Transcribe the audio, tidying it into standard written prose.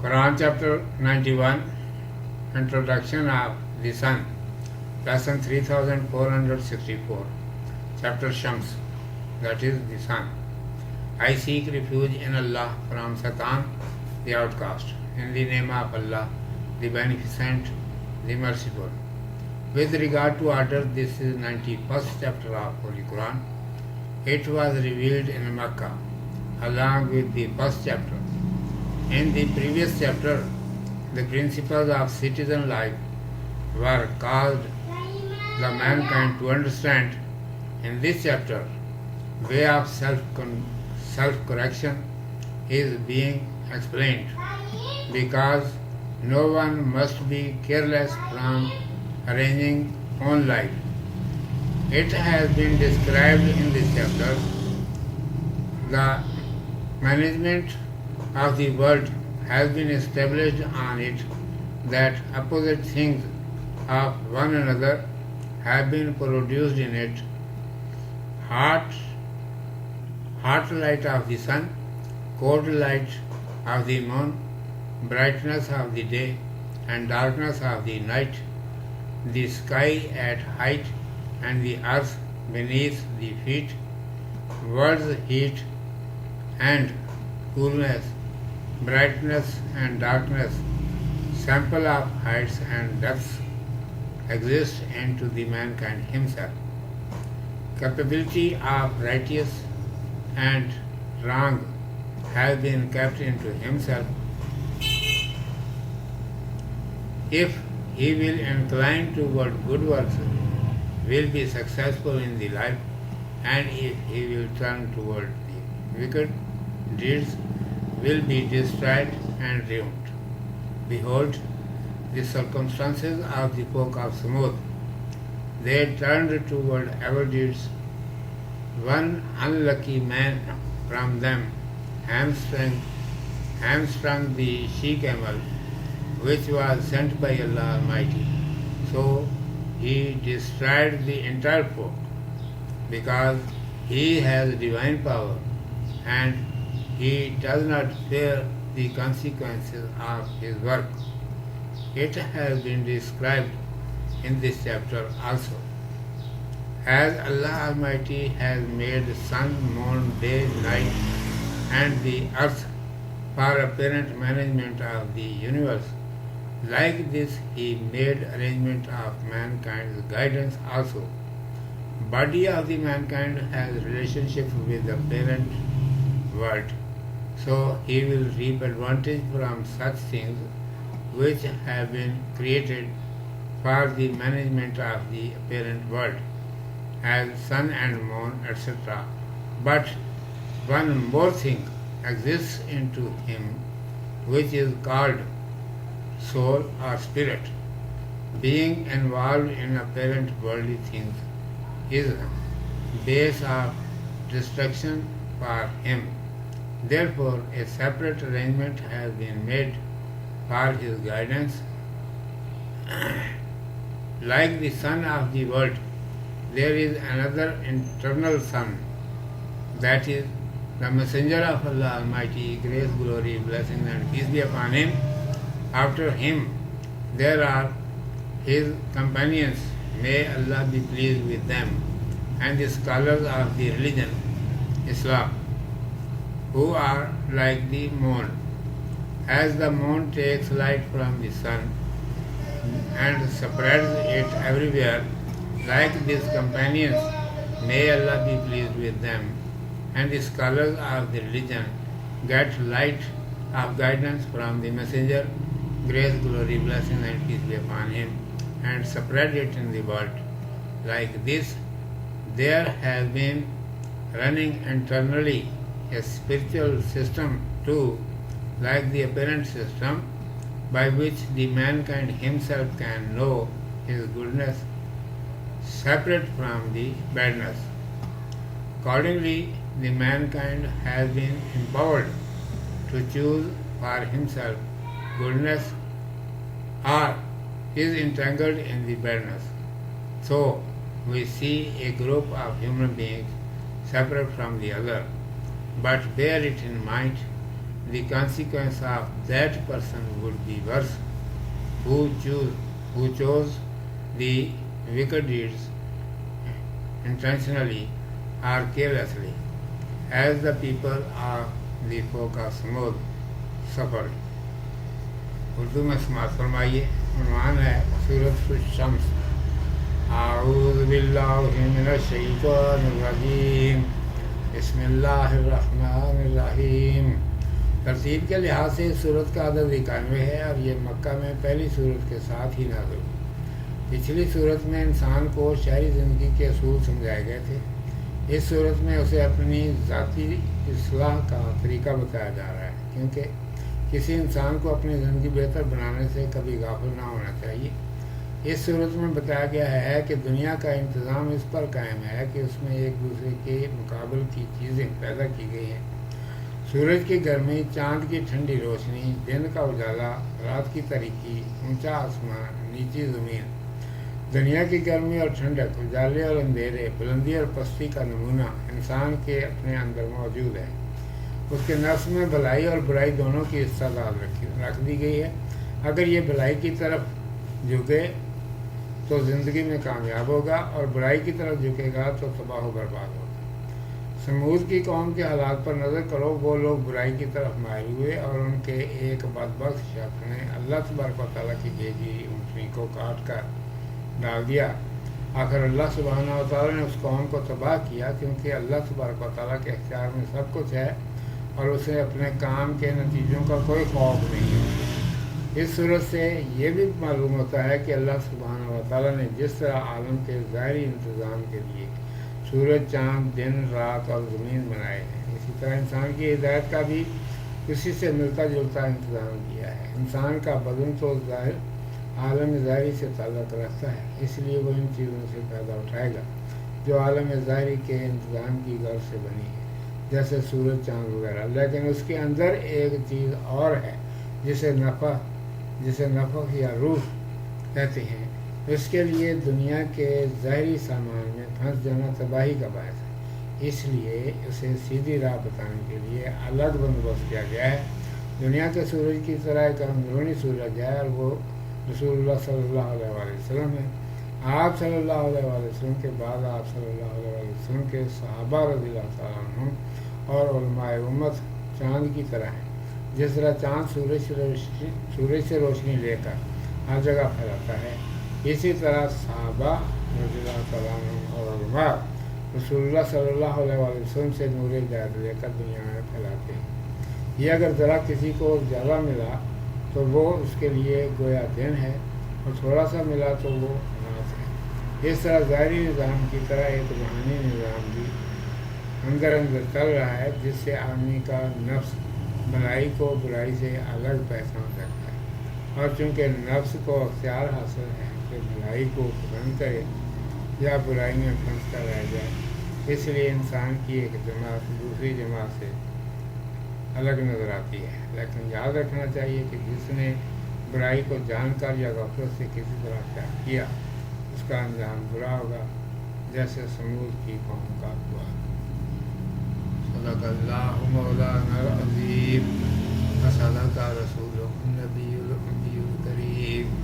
Quran chapter 91, Introduction of the Sun, lesson 3464, chapter Shams, that is the Sun. I seek refuge in Allah from Satan, the outcast, in the name of Allah, the Beneficent, the Merciful. With regard to order, this is 91st chapter of Holy Quran. It was revealed in Makkah, along with the first chapter. In the previous chapter, the principles of citizen life were caused the mankind to understand. In this chapter, way of self-correction is being explained, because no one must be careless from arranging own life. It has been described in this chapter the management of the world has been established on it, that opposite things of one another have been produced in it. Hot light of the sun, cold light of the moon, brightness of the day and darkness of the night, the sky at height and the earth beneath the feet, world's heat and coolness, brightness and darkness, sample of heights and depths exist into the mankind himself. Capability of righteous and wrong has been kept into himself. If he will incline toward good works, will be successful in the life, and if he will turn toward the wicked deeds, will be destroyed and ruined. Behold, the circumstances of the folk of Samud. They turned toward evil deeds. One unlucky man from them hamstrung the she-camel, which was sent by Allah Almighty. So he destroyed the entire folk, because he has divine power and he does not fear the consequences of his work. It has been described in this chapter also. As Allah Almighty has made sun, moon, day, night, and the earth for apparent management of the universe, like this he made arrangement of mankind's guidance also. Body of the mankind has relationship with the parent world, so he will reap advantage from such things which have been created for the management of the apparent world, as sun and moon, etc. But one more thing exists into him, which is called soul or spirit. Being involved in apparent worldly things is base of destruction for him. Therefore, a separate arrangement has been made for his guidance. Like the sun of the world, there is another internal sun, that is the messenger of Allah Almighty, grace, glory, blessings and peace be upon him. After him, there are his companions, may Allah be pleased with them, and the scholars of the religion, Islam, who are like the moon. As the moon takes light from the sun and spreads it everywhere, like these companions, may Allah be pleased with them, and the scholars of the religion get light of guidance from the messenger, grace, glory, blessing and peace be upon him, and spread it in the world. Like this, there has been running internally a spiritual system too, like the apparent system, by which the mankind himself can know his goodness separate from the badness. Accordingly, the mankind has been empowered to choose for himself goodness, or is entangled in the badness. So we see a group of human beings separate from the other, but bear it in mind the consequence of that person would be worse, who chose the wicked deeds intentionally or carelessly, as the people of the folk of Samud suffered. Urdu میں سماعت فرمائیے. عنوان ہے سورۃ الشمس. اعوذ باللہ من الشیطان الرجیم. بسم اللہ الرحمن الرحیم. ترتیب کے لحاظ سے اس صورت کا عدد 91 ہے اور یہ مکہ میں پہلی صورت کے ساتھ ہی نازل ہوئی. پچھلی صورت میں انسان کو شہری زندگی کے اصول سمجھائے گئے تھے. اس صورت میں اسے اپنی ذاتی اصلاح کا طریقہ بتایا جا رہا ہے، کیونکہ کسی انسان کو اپنی زندگی بہتر بنانے سے کبھی غافل نہ ہونا چاہیے. اس صورت میں بتایا گیا ہے کہ دنیا کا انتظام اس پر قائم ہے کہ اس میں ایک دوسرے کے مقابل کی چیزیں پیدا کی گئی ہیں. سورج کی گرمی، چاند کی ٹھنڈی روشنی، دن کا اجالا، رات کی تاریکی، اونچا آسمان، نیچی زمین، دنیا کی گرمی اور ٹھنڈک، اجالے اور اندھیرے، بلندی اور پستی کا نمونہ انسان کے اپنے اندر موجود ہے. اس کے نفس میں بھلائی اور برائی دونوں کی استعداد رکھ دی گئی ہے. اگر یہ بھلائی کی طرف جھکے تو زندگی میں کامیاب ہوگا اور برائی کی طرف جھکے گا تو تباہ و برباد ہوگا. سمود کی قوم کے حالات پر نظر کرو. وہ لوگ برائی کی طرف مائل ہوئے اور ان کے ایک بدبخت شخص نے اللہ تبارک و تعالیٰ کی بھیجی اونٹنی کو کاٹ کر ڈال دیا. آخر اللہ سبحانہ و تعالیٰ نے اس قوم کو تباہ کیا، کیونکہ اللہ تبارک و تعالیٰ کے اختیار میں سب کچھ ہے اور اسے اپنے کام کے نتیجوں کا کوئی خوف نہیں ہے. اس صورت سے یہ بھی معلوم ہوتا ہے کہ اللہ سبحانہ و تعالیٰ نے جس طرح عالم کے ظاہری انتظام کے لیے سورج، چاند، دن، رات اور زمین بنائے ہیں، اسی طرح انسان کی ہدایت کا بھی اسی سے ملتا جلتا انتظام کیا ہے. انسان کا بدن تو عالم ظاہری سے تعلق رکھتا ہے، اس لیے وہ ان چیزوں سے فائدہ اٹھائے گا جو عالم ظاہری کے انتظام کی غرض سے بنی ہے، جیسے سورج، چاند وغیرہ. لیکن اس کے اندر ایک چیز اور ہے جسے نفخ یا روح کہتے ہیں. اس کے لیے دنیا کے ظاہری سامان میں پھنس جانا تباہی کا باعث ہے. اس لیے اسے سیدھی راہ بتانے کے لیے الگ بندوبست کیا گیا ہے. دنیا کے سورج کی طرح ایک اندرونی سورج ہے اور وہ رسول اللہ صلی اللہ علیہ وآلہ وسلم ہے. آپ صلی اللہ علیہ وآلہ وسلم کے بعد آپ صلی اللہ علیہ وآلہ وسلم کے صحابہ رضی اللہ تعالیٰ عنہم اور علماء امت چاند کی طرح ہیں. جس طرح چاند سورج سے روشنی لے کر ہر جگہ پھیلاتا ہے، اسی طرح صحابہ رضی اللہ تعالیٰ عنہم اور علماء رسول اللہ صلی اللہ علیہ وآلہ وسلم سے نور ہدایت لے کر دنیا میں پھیلاتے ہیں. یہ اگر ذرا کسی کو زیادہ ملا تو وہ اس کے لیے گویا دن ہے، اور تھوڑا سا ملا تو وہ رات ہے. اس طرح ظاہری نظام کی طرح ایک روحانی نظام بھی اندر چل رہا ہے، جس سے آدمی کا نفس بھلائی کو برائی سے الگ پہچان سکتا ہے. اور چونکہ نفس کو اختیار حاصل ہے کہ بھلائی کو پسند کرے یا برائی میں پھنس کر رہ جائے، اس لیے انسان کی ایک جماعت دوسری جماعت سے الگ نظر آتی ہے. لیکن یاد رکھنا چاہیے کہ جس نے برائی کو جان کر یا غفلت سے کسی طرح کیا، اس کا انجام برا ہوگا، جیسے سمود کی قوم کا ہوا. صدق اللہ مولانا العظیم و صدق رسولہ النبی الامی الکریم.